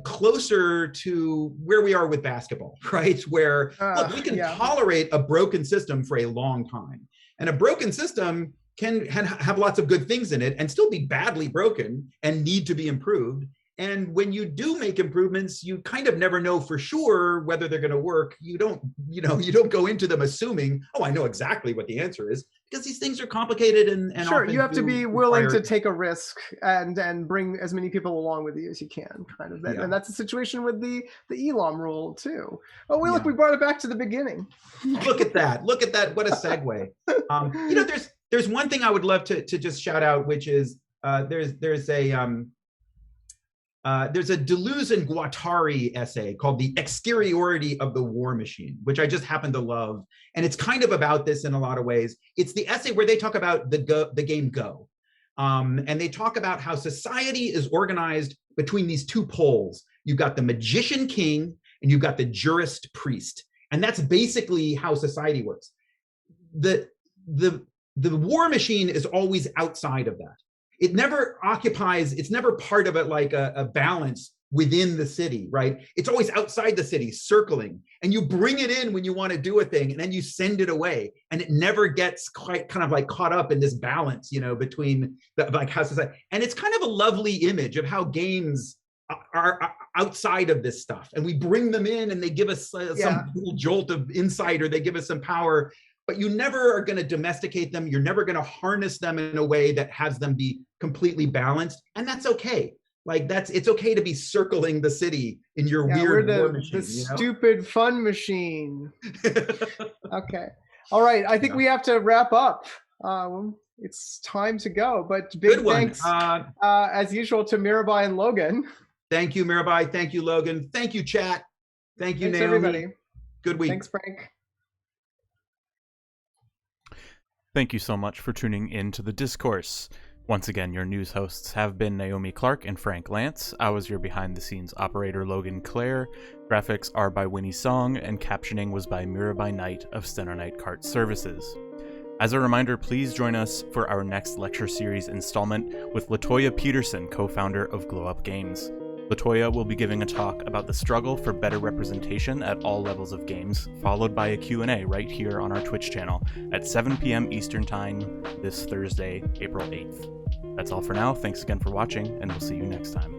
closer to where we are with basketball, right? Where look, we can tolerate a broken system for a long time, and a broken system can have lots of good things in it and still be badly broken and need to be improved. And when you do make improvements, you kind of never know for sure whether they're going to work. You don't go into them assuming, oh, I know exactly what the answer is, because these things are complicated and sure, often you have to be willing to take a risk and bring as many people along with you as you can, kind of. And that's the situation with the ELOM rule too. Oh, look, we brought it back to the beginning. Look at that! What a segue. There's one thing I would love to just shout out, which is there's a Deleuze and Guattari essay called The Exteriority of the War Machine, which I just happen to love. And it's kind of about this in a lot of ways. It's the essay where they talk about the game Go. And they talk about how society is organized between these two poles. You've got the magician king and you've got the jurist priest. And that's basically how society works. The war machine is always outside of that. It never occupies, it's never part of it like a balance within the city, right? It's always outside the city, circling. And you bring it in when you want to do a thing, and then you send it away. And it never gets quite kind of like caught up in this balance, between like how society. And it's kind of a lovely image of how games are outside of this stuff. And we bring them in and they give us some little jolt of insight, or they give us some power. But you never are going to domesticate them. You're never going to harness them in a way that has them be completely balanced. And that's okay. It's okay to be circling the city in your weird war machine. The stupid fun machine. Okay. All right. I think we have to wrap up. It's time to go. But big thanks, as usual, to Mirabai and Logan. Thank you, Mirabai. Thank you, Logan. Thank you, chat. Thank you, Thanks, Naomi. everybody. Good week. Thanks, Frank. Thank you so much for tuning in to The Discourse. Once again, your news hosts have been Naomi Clark and Frank Lance. I was your behind-the-scenes operator, Logan Clare. Graphics are by Winnie Song, and captioning was by Mirabai Knight of Steno Knight Cart Services. As a reminder, please join us for our next lecture series installment with Latoya Peterson, co-founder of Glow Up Games. Latoya will be giving a talk about the struggle for better representation at all levels of games, followed by a Q&A right here on our Twitch channel at 7 p.m. Eastern Time this Thursday, April 8th. That's all for now. Thanks again for watching, and we'll see you next time.